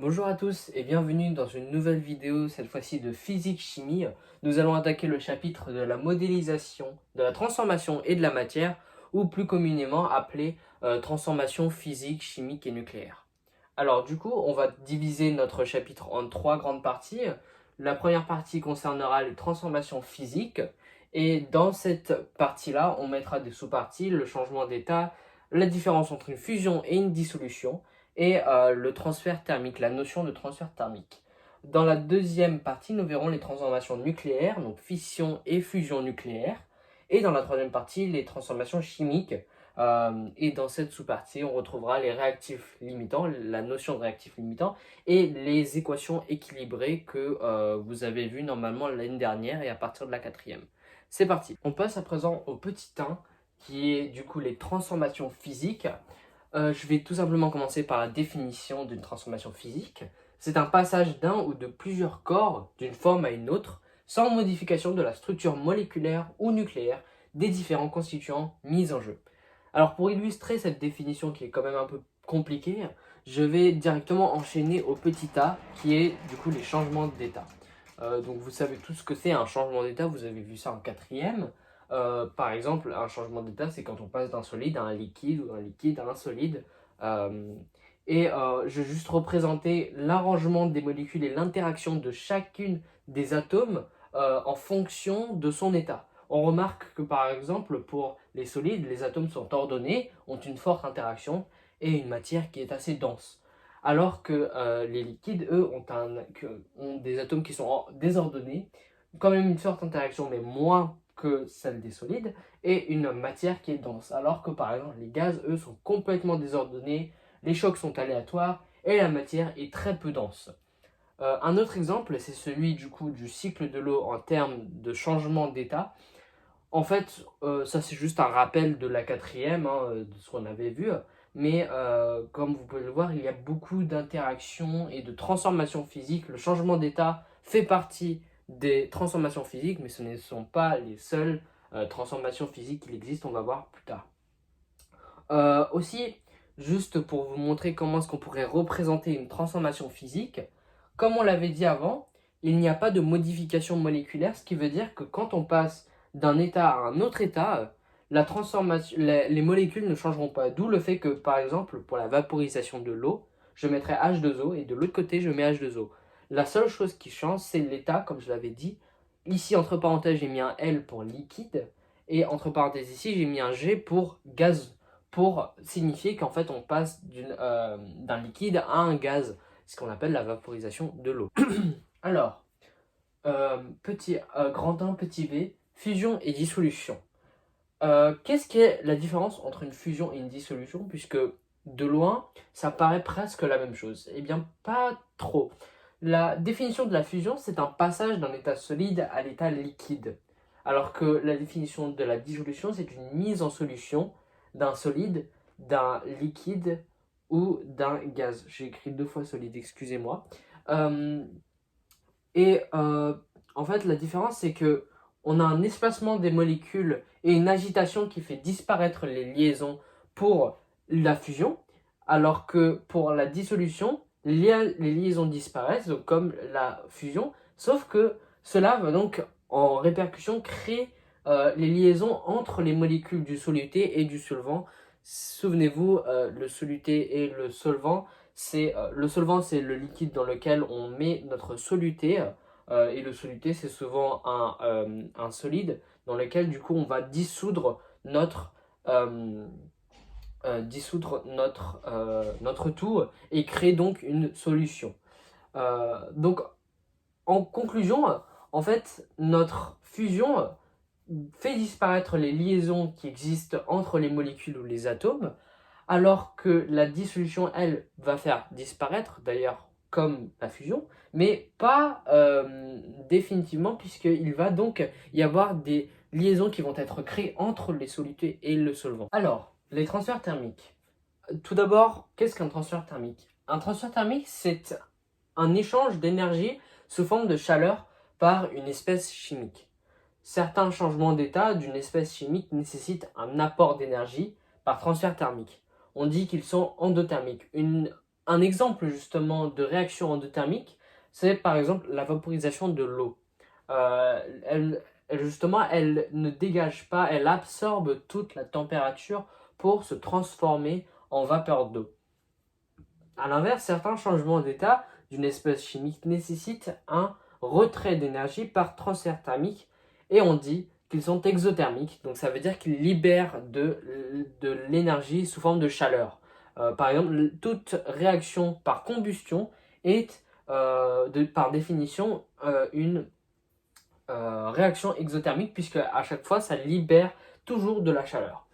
Bonjour à tous et bienvenue dans une nouvelle vidéo, cette fois-ci de physique-chimie. Nous allons attaquer le chapitre de la modélisation, de la transformation et de la matière, ou plus communément appelé transformation physique, chimique et nucléaire. Alors du coup, on va diviser notre chapitre en trois grandes parties. La première partie concernera les transformations physiques et dans cette partie-là, on mettra des sous-parties, le changement d'état, la différence entre une fusion et une dissolution et le transfert thermique, la notion de transfert thermique. Dans la deuxième partie, nous verrons les transformations nucléaires, donc fission et fusion nucléaire. Et dans la troisième partie, les transformations chimiques. Et dans cette sous-partie, on retrouvera les réactifs limitants, la notion de réactif limitant et les équations équilibrées que vous avez vues normalement l'année dernière et à partir de la quatrième. C'est parti. On passe à présent au petit 1 qui est du coup les transformations physiques. Je vais tout simplement commencer par la définition d'une transformation physique. C'est un passage d'un ou de plusieurs corps d'une forme à une autre, sans modification de la structure moléculaire ou nucléaire des différents constituants mis en jeu. Alors pour illustrer cette définition qui est quand même un peu compliquée, je vais directement enchaîner au petit a, qui est du coup les changements d'état. Donc vous savez tout ce que c'est un changement d'état, vous avez vu ça en quatrième. Par exemple, un changement d'état, c'est quand on passe d'un solide à un liquide ou d'un liquide à un solide. Euh, je vais juste représenter l'arrangement des molécules et l'interaction de chacune des atomes en fonction de son état. On remarque que par exemple, pour les solides, les atomes sont ordonnés, ont une forte interaction et une matière qui est assez dense. Alors que les liquides, eux, ont des atomes qui sont désordonnés, quand même une forte interaction, mais moins que celle des solides, et une matière qui est dense. Alors que par exemple, les gaz, eux, sont complètement désordonnés, les chocs sont aléatoires, et la matière est très peu dense. Un autre exemple, c'est celui du coup du cycle de l'eau en termes de changement d'état. En fait, ça c'est juste un rappel de la quatrième, hein, de ce qu'on avait vu. Mais comme vous pouvez le voir, il y a beaucoup d'interactions et de transformations physiques. Le changement d'état fait partie des transformations physiques, mais ce ne sont pas les seules transformations physiques qu'il existe, on va voir plus tard. Aussi, juste pour vous montrer comment est-ce qu'on pourrait représenter une transformation physique, comme on l'avait dit avant, il n'y a pas de modification moléculaire, ce qui veut dire que quand on passe d'un état à un autre état, la transformation, les molécules ne changeront pas. D'où le fait que, par exemple, pour la vaporisation de l'eau, je mettrai H2O et de l'autre côté, je mets H2O. La seule chose qui change, c'est l'état, comme je l'avais dit. Ici, entre parenthèses, j'ai mis un L pour liquide, et entre parenthèses ici, j'ai mis un G pour gaz, pour signifier qu'en fait on passe d'un liquide à un gaz, ce qu'on appelle la vaporisation de l'eau. Alors, grand 1, petit b, fusion et dissolution. Qu'est-ce qu'est la différence entre une fusion et une dissolution, puisque de loin, ça paraît presque la même chose? Eh bien, pas trop. La définition de la fusion, c'est un passage d'un état solide à l'état liquide, alors que la définition de la dissolution, c'est une mise en solution d'un solide, d'un liquide ou d'un gaz. J'ai écrit deux fois solide, excusez-moi. Euh, et en fait, la différence, c'est que on a un espacement des molécules et une agitation qui fait disparaître les liaisons pour la fusion, alors que pour la dissolution, les liaisons disparaissent, donc comme la fusion, sauf que cela va donc en répercussion créer les liaisons entre les molécules du soluté et du solvant. Souvenez-vous, le soluté et le solvant, le solvant, c'est le liquide dans lequel on met notre soluté. Et le soluté, c'est souvent un solide dans lequel, du coup, on va euh, notre tout et créer donc une solution. Donc, en conclusion, en fait, notre fusion fait disparaître les liaisons qui existent entre les molécules ou les atomes, alors que la dissolution, elle, va faire disparaître, d'ailleurs, comme la fusion, mais pas définitivement, puisqu'il va donc y avoir des liaisons qui vont être créées entre les solutés et le solvant. Alors, les transferts thermiques. Tout d'abord, qu'est-ce qu'un transfert thermique? Un transfert thermique, c'est un échange d'énergie sous forme de chaleur par une espèce chimique. Certains changements d'état d'une espèce chimique nécessitent un apport d'énergie par transfert thermique. On dit qu'ils sont endothermiques. Un exemple justement de réaction endothermique, c'est par exemple la vaporisation de l'eau. Justement, elle ne dégage pas, elle absorbe toute la température pour se transformer en vapeur d'eau. A l'inverse, certains changements d'état d'une espèce chimique nécessitent un retrait d'énergie par transfert thermique et on dit qu'ils sont exothermiques, donc ça veut dire qu'ils libèrent de l'énergie sous forme de chaleur. Par exemple, toute réaction par combustion est par définition une réaction exothermique puisque à chaque fois ça libère toujours de la chaleur.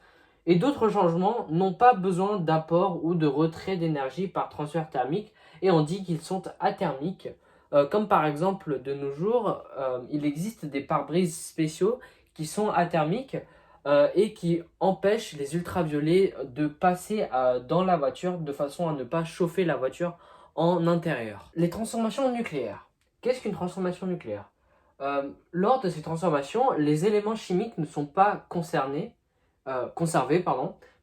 Et d'autres changements n'ont pas besoin d'apport ou de retrait d'énergie par transfert thermique et on dit qu'ils sont athermiques. Comme par exemple de nos jours, il existe des pare-brises spéciaux qui sont athermiques et qui empêchent les ultraviolets de passer dans la voiture de façon à ne pas chauffer la voiture en intérieur. Les transformations nucléaires. Qu'est-ce qu'une transformation nucléaire? Lors de ces transformations, les éléments chimiques ne sont pas conservés,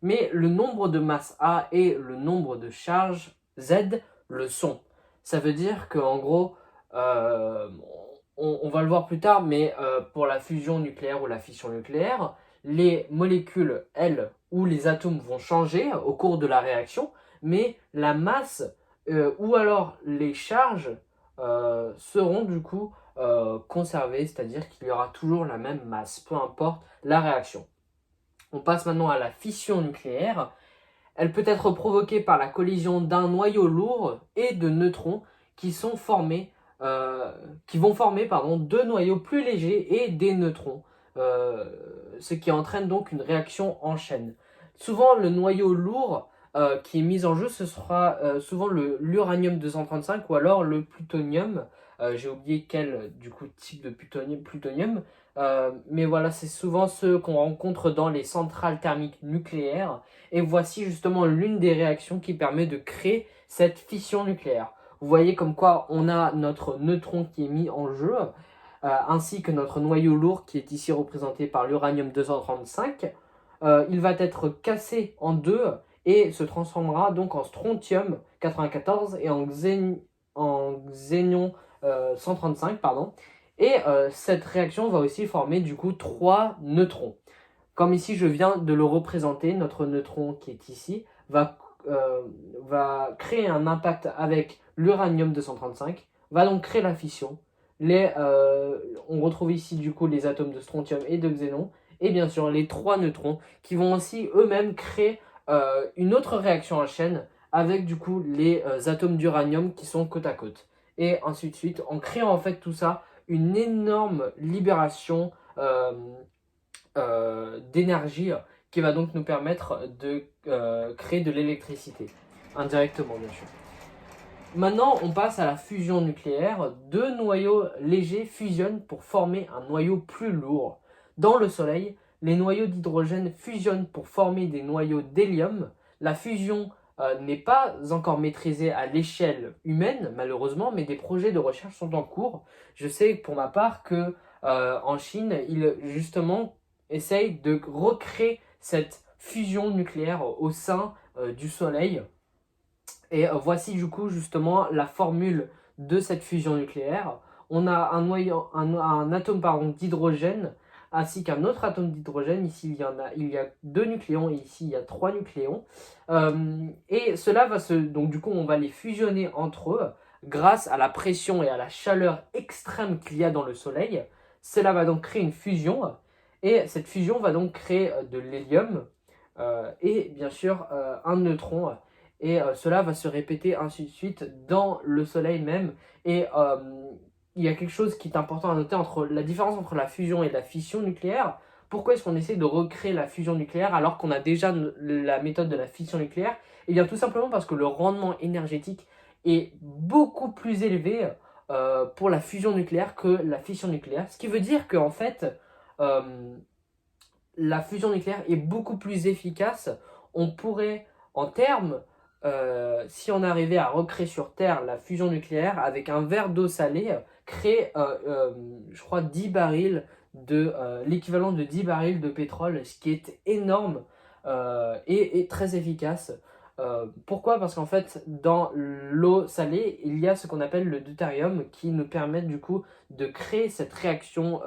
mais le nombre de masse A et le nombre de charges Z le sont. Ça veut dire qu'en gros, on va le voir plus tard, mais pour la fusion nucléaire ou la fission nucléaire, les molécules, elles, ou les atomes vont changer au cours de la réaction, mais la masse ou alors les charges seront du coup conservées, c'est-à-dire qu'il y aura toujours la même masse, peu importe la réaction. On passe maintenant à la fission nucléaire. Elle peut être provoquée par la collision d'un noyau lourd et de neutrons qui vont former deux noyaux plus légers et des neutrons, ce qui entraîne donc une réaction en chaîne. Souvent, le noyau lourd qui est mis en jeu, ce sera souvent l'uranium 235 ou alors le plutonium. J'ai oublié quel du coup type de plutonium. Mais voilà, c'est souvent ceux qu'on rencontre dans les centrales thermiques nucléaires. Et voici justement l'une des réactions qui permet de créer cette fission nucléaire. Vous voyez comme quoi on a notre neutron qui est mis en jeu, ainsi que notre noyau lourd qui est ici représenté par l'uranium 235. Il va être cassé en deux et se transformera donc en strontium 94 et en xénium 135, pardon. Et cette réaction va aussi former du coup trois neutrons. Comme ici je viens de le représenter, notre neutron qui est ici va créer un impact avec l'uranium 235, va donc créer la fission. On retrouve ici du coup les atomes de strontium et de xénon, et bien sûr les trois neutrons qui vont aussi eux-mêmes créer une autre réaction en chaîne avec du coup les atomes d'uranium qui sont côte à côte. Et ainsi de suite, en créant en fait tout ça, une énorme libération d'énergie qui va donc nous permettre de créer de l'électricité, indirectement bien sûr. Maintenant, on passe à la fusion nucléaire. Deux noyaux légers fusionnent pour former un noyau plus lourd. Dans le Soleil, les noyaux d'hydrogène fusionnent pour former des noyaux d'hélium. La fusion n'est pas encore maîtrisée à l'échelle humaine, malheureusement, mais des projets de recherche sont en cours. Je sais pour ma part que en Chine, ils justement essayent de recréer cette fusion nucléaire au sein du Soleil. Et voici du coup justement la formule de cette fusion nucléaire. On a un atome d'hydrogène ainsi qu'un autre atome d'hydrogène. Ici il y a deux nucléons et ici il y a trois nucléons. Et cela donc du coup on va les fusionner entre eux grâce à la pression et à la chaleur extrême qu'il y a dans le Soleil. Cela va donc créer une fusion et cette fusion va donc créer de l'hélium et bien sûr un neutron. Et cela va se répéter ainsi de suite dans le Soleil même. Et il y a quelque chose qui est important à noter entre la différence entre la fusion et la fission nucléaire. Pourquoi est-ce qu'on essaie de recréer la fusion nucléaire alors qu'on a déjà la méthode de la fission nucléaire? Eh bien tout simplement parce que le rendement énergétique est beaucoup plus élevé pour la fusion nucléaire que la fission nucléaire. Ce qui veut dire qu'en fait, la fusion nucléaire est beaucoup plus efficace. On pourrait, en termes si on arrivait à recréer sur Terre la fusion nucléaire avec un verre d'eau salée, créer, je crois, 10 barils l'équivalent de 10 barils de pétrole, ce qui est énorme et très efficace. Pourquoi? Parce qu'en fait, dans l'eau salée, il y a ce qu'on appelle le deutérium qui nous permet du coup de créer cette réaction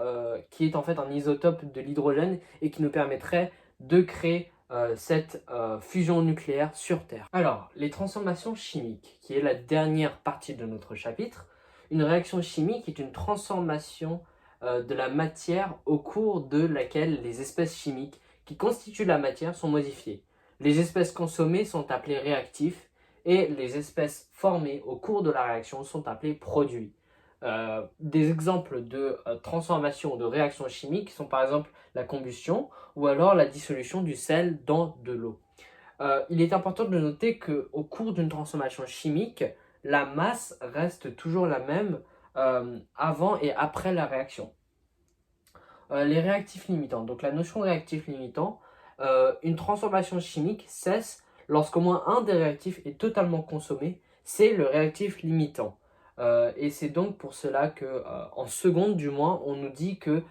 qui est en fait un isotope de l'hydrogène et qui nous permettrait de créer cette fusion nucléaire sur Terre. Alors, les transformations chimiques, qui est la dernière partie de notre chapitre. Une réaction chimique est une transformation de la matière au cours de laquelle les espèces chimiques qui constituent la matière sont modifiées. Les espèces consommées sont appelées réactifs et les espèces formées au cours de la réaction sont appelées produits. Des exemples de transformation de réactions chimiques sont par exemple la combustion ou alors la dissolution du sel dans de l'eau. Il est important de noter qu'au cours d'une transformation chimique, la masse reste toujours la même avant et après la réaction. Les réactifs limitants. Donc la notion de réactif limitant, une transformation chimique cesse lorsqu'au moins un des réactifs est totalement consommé. C'est le réactif limitant. Et c'est donc pour cela que, en secondes du moins, on nous dit que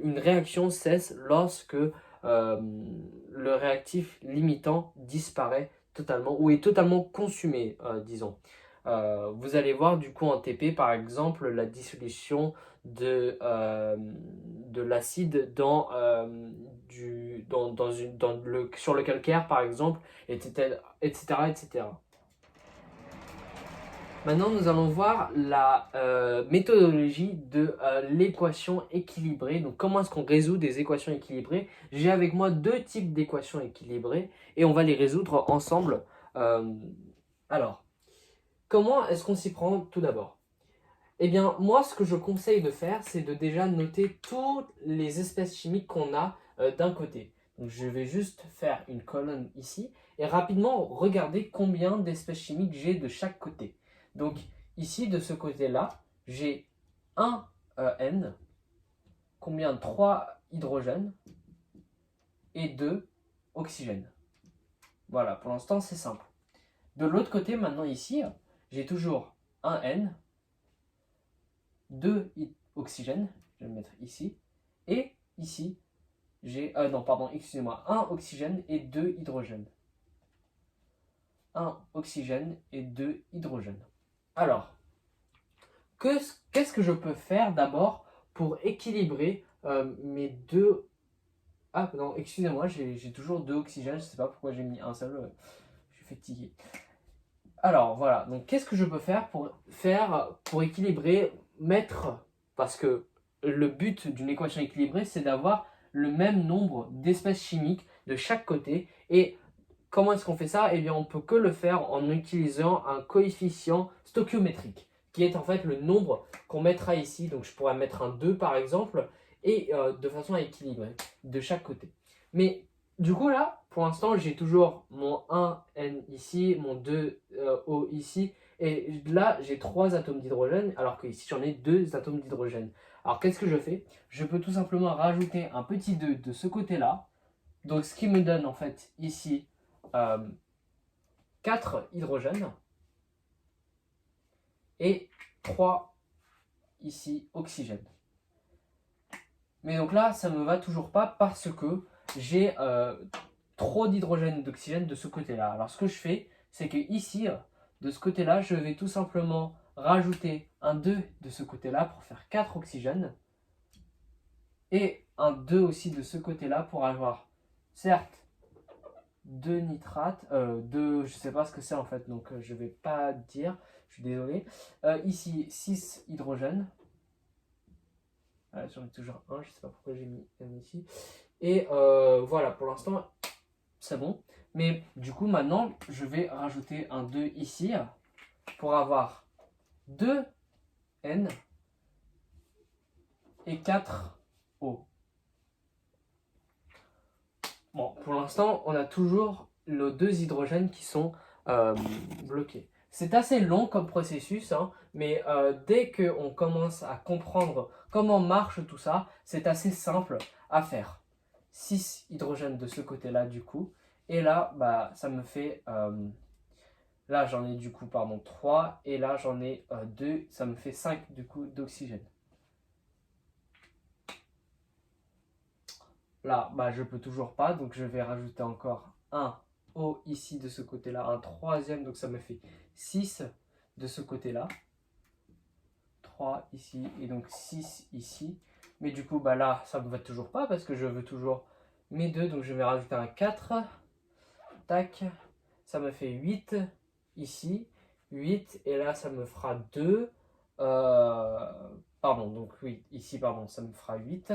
une réaction cesse lorsque le réactif limitant disparaît totalement ou est totalement consumé, disons. Vous allez voir du coup en TP par exemple la dissolution de l'acide sur le calcaire par exemple, etc., etc., etc. Maintenant, nous allons voir la méthodologie de l'équation équilibrée. Donc, comment est-ce qu'on résout des équations équilibrées? J'ai avec moi deux types d'équations équilibrées et on va les résoudre ensemble. Alors, comment est-ce qu'on s'y prend tout d'abord? Eh bien, moi, ce que je conseille de faire, c'est de déjà noter toutes les espèces chimiques qu'on a d'un côté. Donc, je vais juste faire une colonne ici et rapidement regarder combien d'espèces chimiques j'ai de chaque côté. Donc, ici, de ce côté-là, j'ai un N, combien? 3 hydrogènes et 2 oxygènes. Voilà, pour l'instant, c'est simple. De l'autre côté, maintenant ici, j'ai toujours un N, 2 oxygènes, je vais le mettre ici, et ici, j'ai, non, pardon, excusez-moi, 1 oxygène et 2 hydrogènes. 1 oxygène et 2 hydrogènes. Alors, qu'est-ce que je peux faire d'abord pour équilibrer mes deux... Ah non, excusez-moi, j'ai toujours 2 oxygènes, je ne sais pas pourquoi j'ai mis un seul, je suis fatigué. Alors voilà, donc qu'est-ce que je peux faire pour équilibrer, parce que le but d'une équation équilibrée, c'est d'avoir le même nombre d'espèces chimiques de chaque côté. Et comment est-ce qu'on fait ça? Eh bien, on peut que le faire en utilisant un coefficient stoichiométrique, qui est en fait le nombre qu'on mettra ici. Donc je pourrais mettre un 2 par exemple, et de façon à équilibrer de chaque côté. Mais du coup là, pour l'instant, j'ai toujours mon 1N ici, mon 2O ici, et là, j'ai 3 atomes d'hydrogène, alors que ici, j'en ai 2 atomes d'hydrogène. Alors qu'est-ce que je fais? Je peux tout simplement rajouter un petit 2 de ce côté-là, donc ce qui me donne en fait ici 4 hydrogènes et 3 ici oxygènes. Mais donc là, ça ne me va toujours pas parce que j'ai trop d'hydrogène et d'oxygène de ce côté-là. Alors ce que je fais, c'est que ici, de ce côté-là, je vais tout simplement rajouter un 2 de ce côté-là pour faire 4 oxygènes et un 2 aussi de ce côté-là pour avoir, certes, 2 nitrates, je sais pas ce que c'est en fait, donc je vais pas dire, je suis désolé. Ici, 6 hydrogènes. J'en ai toujours un, je sais pas pourquoi j'ai mis un ici. Et voilà, pour l'instant, c'est bon. Mais du coup, maintenant, je vais rajouter un 2 ici pour avoir 2 N et 4 O. Bon, pour l'instant, on a toujours les 2 hydrogènes qui sont bloqués. C'est assez long comme processus, hein, mais dès qu'on commence à comprendre comment marche tout ça, c'est assez simple à faire. 6 hydrogènes de ce côté-là, du coup. Et là, bah, ça me fait... là, j'en ai du coup, pardon, 3. Et là, j'en ai 2. Ça me fait 5, du coup, d'oxygène. Là, bah, je peux toujours pas, donc je vais rajouter encore 1 O ici de ce côté-là, un troisième, donc ça me fait 6 de ce côté-là. 3 ici et donc 6 ici. Mais du coup, bah là, ça me va toujours pas parce que je veux toujours mes 2. Donc je vais rajouter un 4. Tac. Ça me fait 8 ici. 8. Et là, ça me fera 2. Pardon, donc oui, ici, pardon, ça me fera 8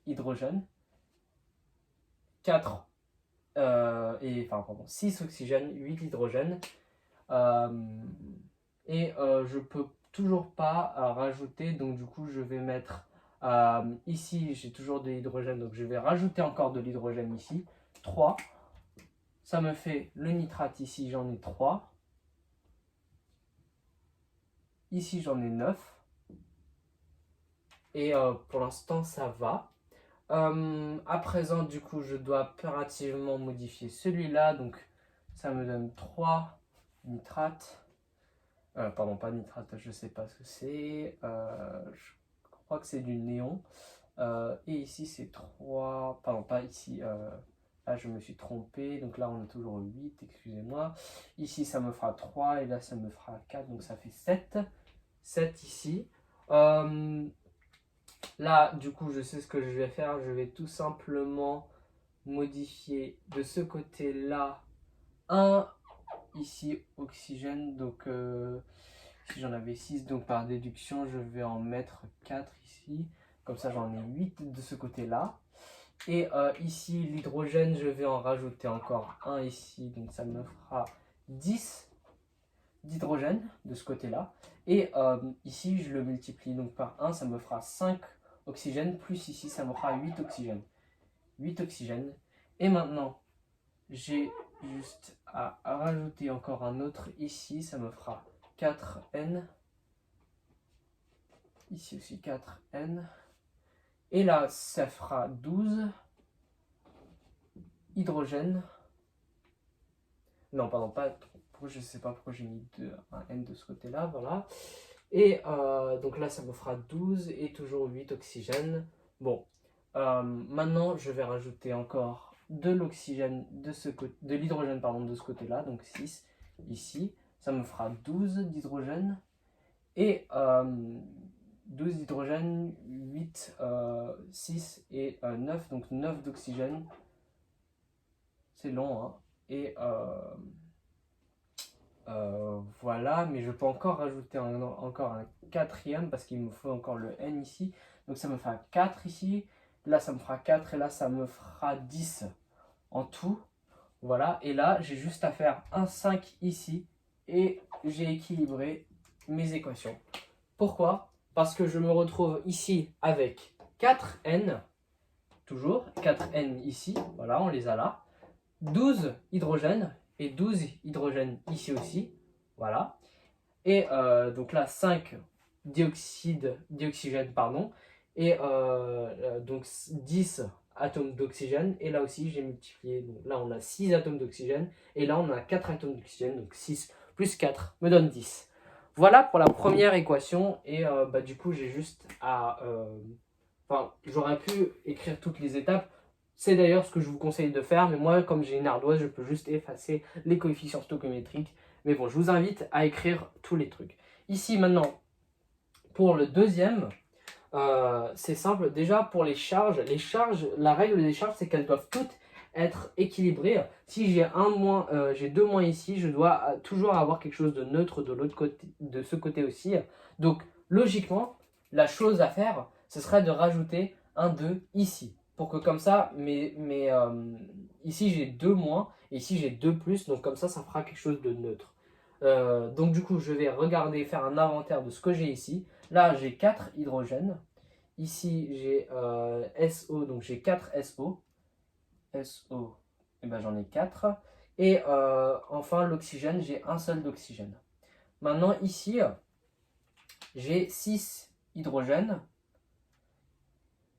hydrogène. 4 enfin, pardon, 6 oxygène, 8 hydrogène. Je peux toujours pas rajouter, donc du coup je vais mettre ici j'ai toujours de l'hydrogène, donc je vais rajouter encore de l'hydrogène ici, 3. Ça me fait le nitrate ici, j'en ai 3. Ici j'en ai 9. Et pour l'instant ça va. À présent du coup je dois impérativement modifier celui-là, donc ça me donne 3 nitrates. Pardon, pas nitrate, je sais pas ce que c'est. Je crois que c'est du néon. Et ici, c'est 3. Pardon, pas ici. Là, je me suis trompé. Donc là, on a toujours 8, excusez-moi. Ici, ça me fera 3. Et là, ça me fera 4. Donc ça fait 7. 7 ici. Là, du coup, je sais ce que je vais faire. Je vais tout simplement modifier de ce côté-là un ici oxygène. Donc si j'en avais 6, donc par déduction je vais en mettre 4 ici, comme ça j'en ai 8 de ce côté là. Et ici l'hydrogène, je vais en rajouter encore un ici, donc ça me fera 10 d'hydrogène de ce côté là. Et ici je le multiplie donc par 1, ça me fera 5 oxygène, plus ici ça me fera 8 oxygène. 8 oxygène. Et maintenant j'ai juste à rajouter encore un autre ici, ça me fera 4N. Ici aussi 4N. Et là, ça fera 12 hydrogène. Non, pardon, pas. Je ne sais pas pourquoi j'ai mis un N de ce côté-là. Voilà. Et donc là, ça me fera 12 et toujours 8 oxygène. Bon, maintenant, je vais rajouter encore de l'oxygène de ce côté, de l'hydrogène pardon, de ce côté-là, donc 6 ici. Ça me fera 12 d'hydrogène. Et 12 d'hydrogène, 8, 6 et 9, donc 9 d'oxygène. C'est long, hein. Et voilà, mais je peux encore rajouter encore un quatrième parce qu'il me faut encore le N ici. Donc ça me fera 4 ici, là ça me fera 4 et là ça me fera 10 en tout. Voilà, et là j'ai juste à faire un 5 ici et j'ai équilibré mes équations. Pourquoi? Parce que je me retrouve ici avec 4N, toujours, 4N ici, voilà, on les a là, 12 hydrogènes et 12 hydrogènes ici aussi, voilà. Et donc là, 5 dioxygène, pardon, et donc 10 atomes d'oxygène, et là aussi j'ai multiplié, donc là on a 6 atomes d'oxygène, et là on a 4 atomes d'oxygène, donc 6 plus 4 me donne 10. Voilà pour la première équation, et du coup j'ai juste à... Enfin, j'aurais pu écrire toutes les étapes, c'est d'ailleurs ce que je vous conseille de faire, mais moi comme j'ai une ardoise, je peux juste effacer les coefficients stoichiométriques. Mais bon, je vous invite à écrire tous les trucs. Ici maintenant, pour le deuxième, c'est simple. Déjà pour les charges, la règle des charges, c'est qu'elles doivent toutes être équilibrées. Si j'ai j'ai 2 moins ici, je dois toujours avoir quelque chose de neutre de l'autre côté, de ce côté aussi. Donc logiquement, la chose à faire, ce serait de rajouter un 2 ici. Pour que comme ça, ici j'ai 2 moins, et ici j'ai 2 plus, donc comme ça fera quelque chose de neutre. Donc du coup, je vais regarder, faire un inventaire de ce que j'ai ici. Là, j'ai 4 hydrogènes. Ici, j'ai SO, donc j'ai 4 SO. SO, et ben, j'en ai 4. Et enfin, l'oxygène, j'ai un seul d'oxygène. Maintenant, ici, j'ai 6 hydrogènes.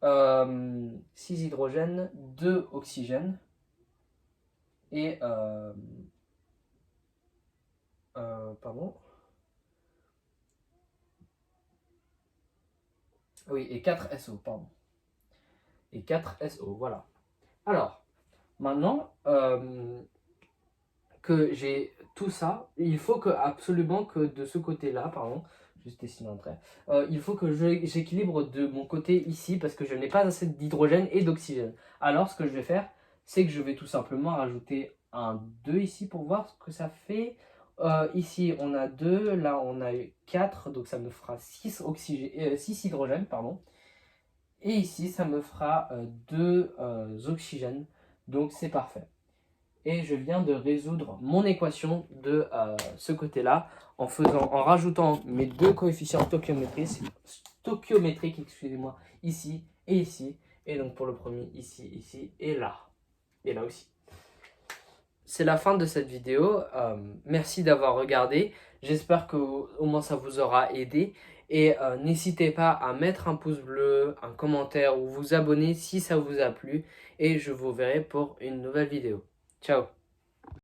6 hydrogènes, 2 oxygènes. Et, pardon. Oui, et 4 SO, pardon. Et 4 SO, voilà. Alors, maintenant, que j'ai tout ça, il faut que absolument que de ce côté-là, pardon, juste dessiner un trait, il faut que j'équilibre de mon côté ici parce que je n'ai pas assez d'hydrogène et d'oxygène. Alors ce que je vais faire, c'est que je vais tout simplement rajouter un 2 ici pour voir ce que ça fait. Ici on a 2, là on a 4, donc ça me fera 6 hydrogènes, pardon. Et ici ça me fera 2 oxygènes, donc c'est parfait. Et je viens de résoudre mon équation de ce côté-là en rajoutant mes deux coefficients stoichiométriques, excusez-moi, ici et ici. Et donc pour le premier, ici, ici et là. Et là aussi. C'est la fin de cette vidéo. Merci d'avoir regardé. J'espère que au moins ça vous aura aidé. Et n'hésitez pas à mettre un pouce bleu, un commentaire ou vous abonner si ça vous a plu. Et je vous verrai pour une nouvelle vidéo. Ciao!